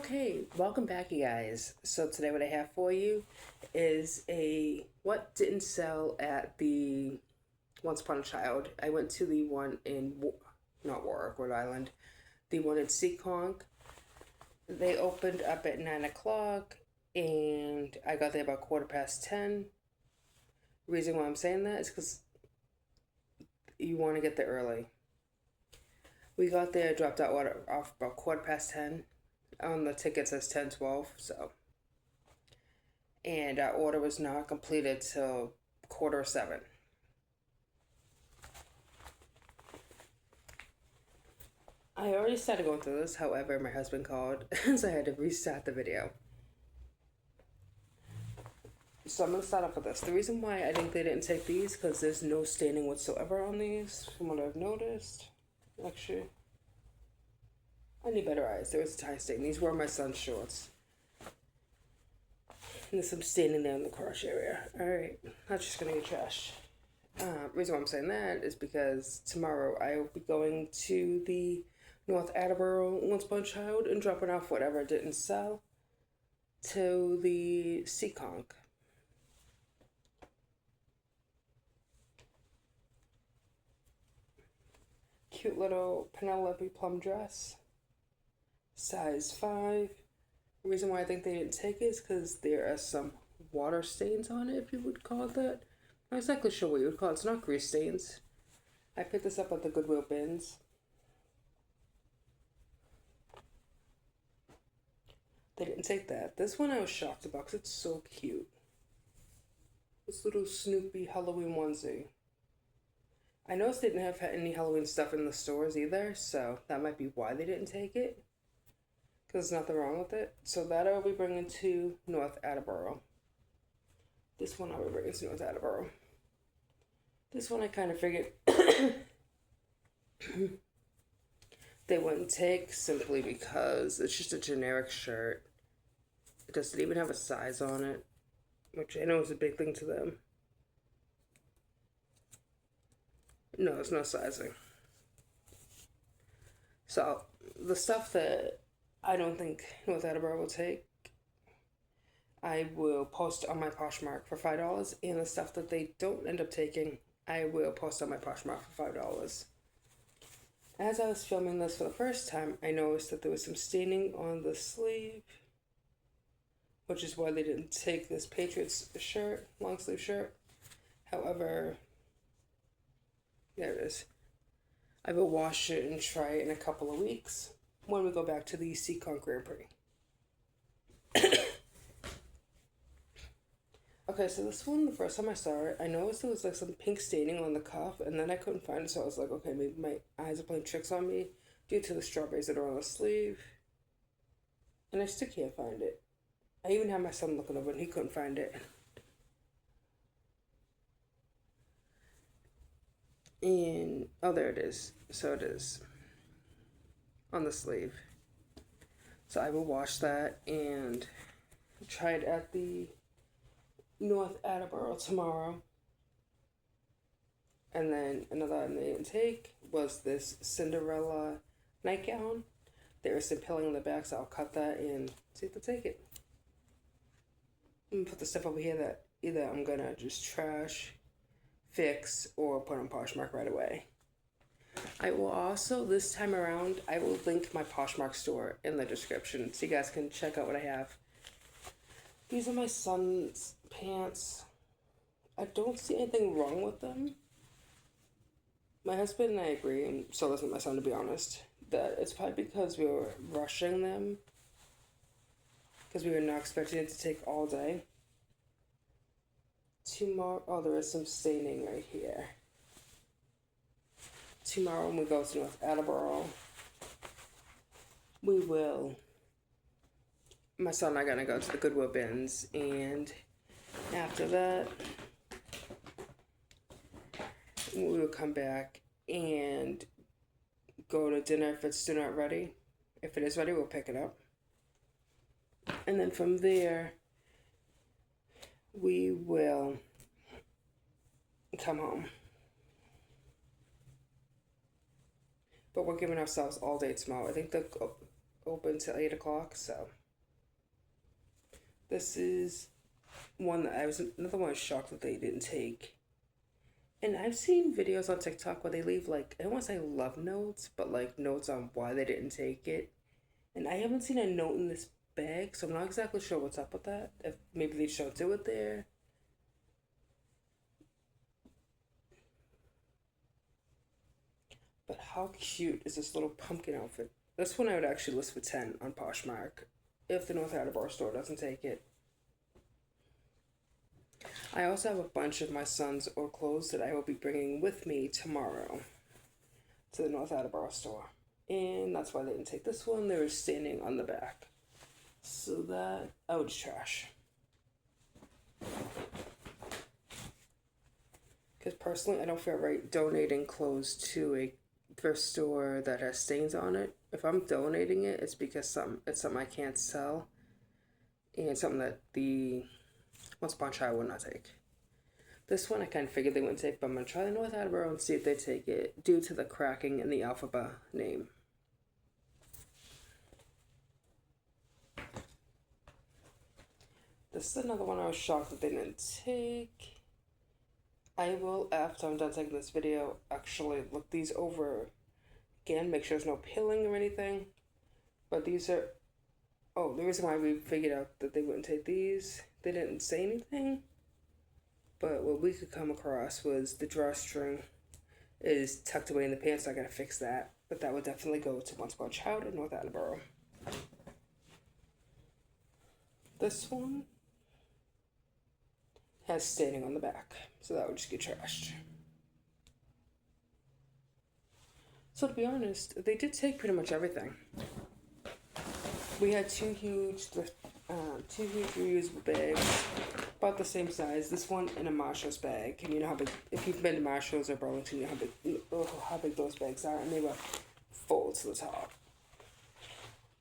Okay, welcome back, you guys. So today, what I have for you is a what didn't sell at the Once Upon a Child. I went to the one in not Warwick, Rhode Island, the one in Seekonk. They opened up at 9 o'clock, and I got there about 10:15. Reason why I'm saying that is because you want to get there early. We got there, dropped our order off about 10:15. On the ticket says 10:12, so and our order was not completed till 7:15. I already started going through this, however, my husband called, so I had to restart the video. So I'm going to start off with this. The reason why I think they didn't take these, because there's no staining whatsoever on these, from what I've noticed. Actually, I need better eyes. There was a tie stain. These were my son's shorts. And there's some staining there in the crotch area. Alright, that's just going to get trashed. Reason why I'm saying that is because tomorrow I will be going to the North Attleboro Once Upon a Child and dropping off whatever didn't sell to the Seekonk. Cute little Penelope plum dress, size 5. The reason why I think they didn't take it is because there are some water stains on it, if you would call it that. Not exactly sure what you would call it. It's not grease stains. I picked this up at the Goodwill bins. They didn't take that. This one I was shocked about because it's so cute. This little Snoopy Halloween onesie. I noticed they didn't have any Halloween stuff in the stores either, so that might be why they didn't take it. Because there's nothing wrong with it. So that I'll be bringing to North Attleboro. This one I'll be bringing to North Attleboro. This one I kind of figured they wouldn't take simply because it's just a generic shirt. It doesn't even have a size on it, which I know is a big thing to them. No, it's no sizing. So the stuff that I don't think North Attleboro will take, I will post on my Poshmark for $5, and the stuff that they don't end up taking, I will post on my Poshmark for $5. As I was filming this for the first time, I noticed that there was some staining on the sleeve, which is why they didn't take this Patriots shirt, long sleeve shirt. However, there it is. I will wash it and try it in a couple of weeks when we go back to the Seekonk Grand Prix. Okay, so this one, the first time I saw it, I noticed there was like some pink staining on the cuff, and then I couldn't find it, so I was like, okay, maybe my eyes are playing tricks on me due to the strawberries that are on the sleeve. And I still can't find it. I even had my son looking over and he couldn't find it. And, oh, there it is. So it is on the sleeve. So I will wash that and try it at the North Attleboro tomorrow. And then another item they didn't take was this Cinderella nightgown. There is some pilling on the back, so I'll cut that and see if they'll take it. I'm gonna put the stuff over here that either I'm gonna just trash, fix, or put on Poshmark right away. I will also, this time around, I will link my Poshmark store in the description so you guys can check out what I have. These are my son's pants. I don't see anything wrong with them. My husband and I agree, and so doesn't my son, to be honest, that it's probably because we were rushing them, because we were not expecting it to take all day. Tomorrow, oh, there is some staining right here. Tomorrow when we go to North Attleboro, we will, my son and I are going to go to the Goodwill bins, and after that, we will come back and go to dinner if it's still not ready. If it is ready, we'll pick it up. And then from there, we will come home. But we're giving ourselves all day tomorrow. I think the open till 8 o'clock. So this is one that another one I was shocked that they didn't take. And I've seen videos on TikTok where they leave, like, I don't want to say love notes, but like notes on why they didn't take it. And I haven't seen a note in this bag, so I'm not exactly sure what's up with that. If maybe they just don't do it there. But how cute is this little pumpkin outfit? This one I would actually list for 10 on Poshmark if the North Attleboro store doesn't take it. I also have a bunch of my son's old clothes that I will be bringing with me tomorrow to the North Attleboro store. And that's why they didn't take this one. They were standing on the back. So that I would trash. Because personally, I don't feel right donating clothes to a thrift store that has stains on it. If I'm donating it, it's because it's something I can't sell. And something that the Once Upon a Child would not take. This one I kind of figured they wouldn't take, but I'm going to try the North Attleboro and see if they take it due to the cracking in the alphabet name. This is another one I was shocked that they didn't take. I will, after I'm done taking this video, actually look these over again, make sure there's no peeling or anything. But these are, the reason why we figured out that they wouldn't take these, they didn't say anything. But what we could come across was the drawstring is tucked away in the pants, so I gotta fix that. But that would definitely go to Once Upon a Child in North Attleboro. This one has staining on the back, so that would just get trashed. So to be honest, they did take pretty much everything. We had two huge reusable bags, about the same size. This one in a Marshalls bag, and you know how big. If you've been to Marshalls or Burlington, you know how big those bags are, and they were full to the top.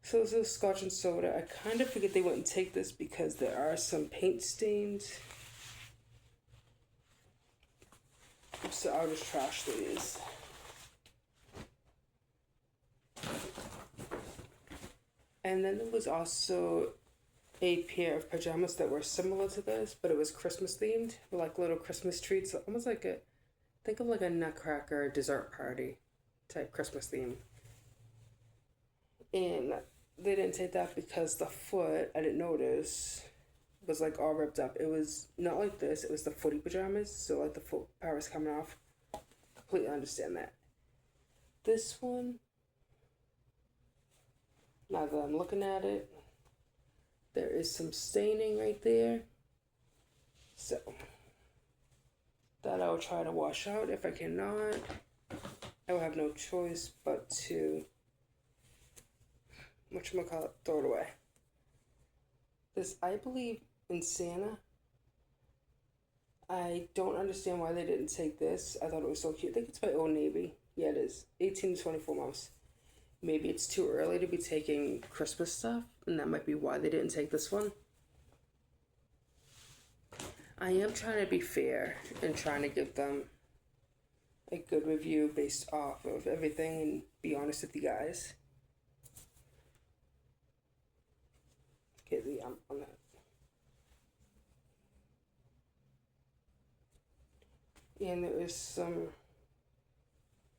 So this is Scotch and soda. I kind of figured they wouldn't take this because there are some paint stains. So I'll just trash these. And then there was also a pair of pajamas that were similar to this, but it was Christmas themed, like little Christmas treats, almost like think of like a Nutcracker dessert party type Christmas theme. And they didn't take that because the foot, I didn't notice, was like all ripped up. It was not like this, it was the footy pajamas, so like the foot part was coming off. Completely understand that. This one, now that I'm looking at it, there is some staining right there. So that I'll try to wash out. If I cannot, I will have no choice but to, throw it away. This, I believe, in Santa. I don't understand why they didn't take this. I thought it was so cute. I think it's by Old Navy. Yeah, it is. 18 to 24 months. Maybe it's too early to be taking Christmas stuff, and that might be why they didn't take this one. I am trying to be fair and trying to give them a good review based off of everything and be honest with you guys. Okay, on that. And there is some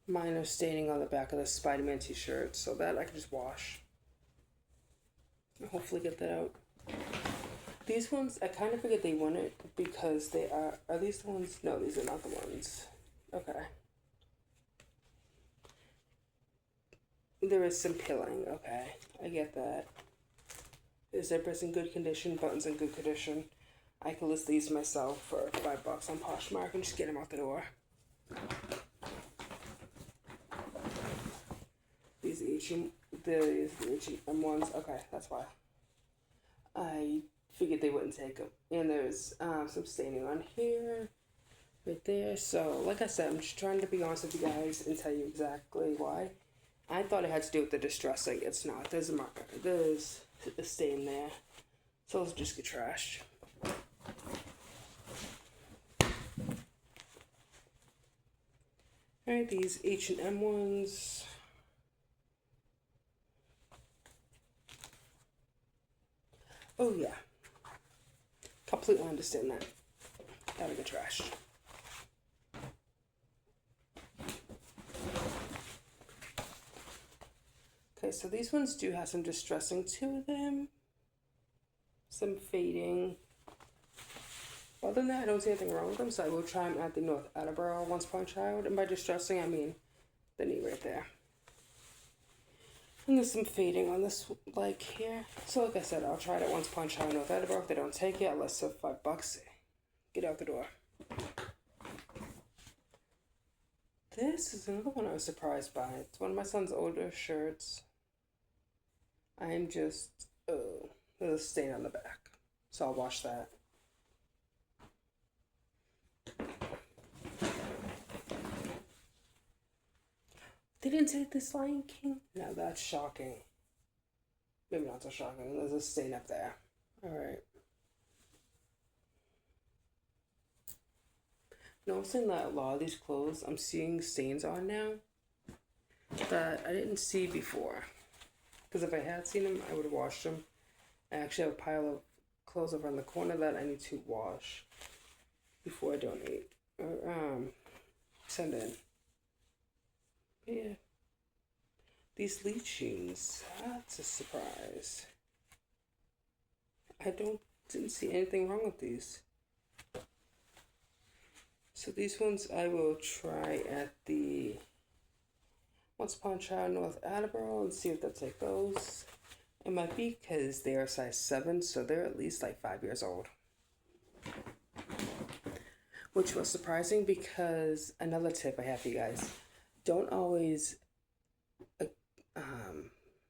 minor staining on the back of the Spider-Man t-shirt, so that I can just wash. And hopefully get that out. These ones, I kind of figured they wouldn't because they are these the ones? No, these are not the ones. Okay. There is some peeling, okay. I get that. The zipper's in good condition, buttons in good condition. I could list these myself for $5 on Poshmark and just get them out the door. These H&M ones, okay, that's why. I figured they wouldn't take them. And there's some staining on here, right there. So, like I said, I'm just trying to be honest with you guys and tell you exactly why. I thought it had to do with the distressing. It's not. There's a stain there. So let's just get trashed. Alright, these H&M ones. Oh yeah. Completely understand that. Gotta get trashed. Okay, so these ones do have some distressing to them. Some fading. Other than that, I don't see anything wrong with them, so I will try them at the North Attleboro Once Upon a Child. And by distressing, I mean the knee right there. And there's some fading on this leg here. So like I said, I'll try it at Once Upon a Child North Attleboro. If they don't take it, I'll let it $5. Get out the door. This is another one I was surprised by. It's one of my son's older shirts. I'm just, oh, there's a stain on the back. So I'll wash that. They didn't take this Lion King? No, that's shocking. Maybe not so shocking. There's a stain up there. Alright. Noticing that a lot of these clothes I'm seeing stains on now that I didn't see before. Because if I had seen them, I would have washed them. I actually have a pile of clothes over in the corner that I need to wash before I donate or send in. Yeah. These leachings, that's a surprise. I didn't see anything wrong with these. So these ones I will try at the Once Upon a Child North Attleboro and see if they'll take those. It might be because they are size 7, so they're at least like 5 years old. Which was surprising because another tip I have for you guys. Don't always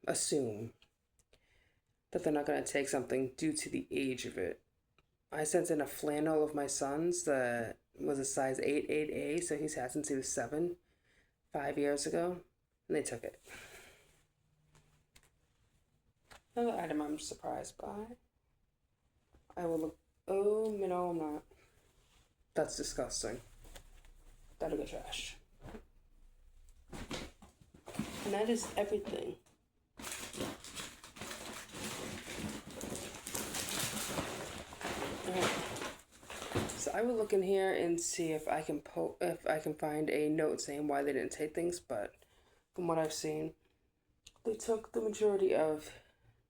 assume that they're not going to take something due to the age of it. I sent in a flannel of my son's that was a size 8A, so he's had since he was 7, 5 years ago, and they took it. Another item I'm surprised by. I will look. Oh, no, I'm not. That's disgusting. That'll get trashed. And that is everything. Alright. So I will look in here and see if I can find a note saying why they didn't take things, but from what I've seen, they took the majority of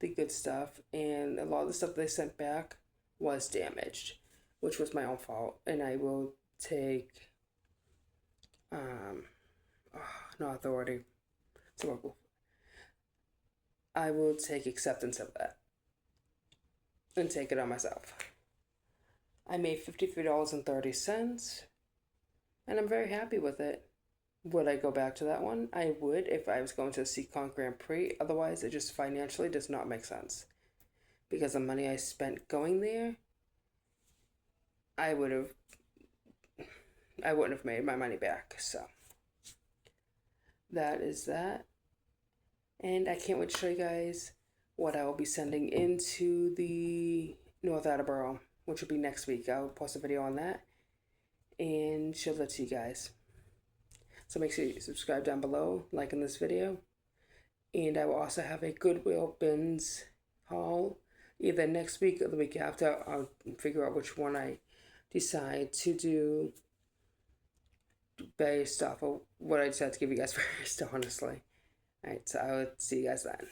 the good stuff, and a lot of the stuff they sent back was damaged, which was my own fault, and I will take no authority to work with. I will take acceptance of that and take it on myself. I made $53.30, and I'm very happy with it. Would I go back to that one? I would if I was going to the Seacon Grand Prix. Otherwise, it just financially does not make sense. Because the money I spent going there, I wouldn't have made my money back. So, that is that. And I can't wait to show you guys what I will be sending into the North Attleboro, which will be next week. I'll post a video on that and show that to you guys. So make sure you subscribe down below, like in this video. And I will also have a Goodwill bins haul either next week or the week after. I'll figure out which one I decide to do based off of what I decide to give you guys first, honestly. Alright, so I will see you guys then.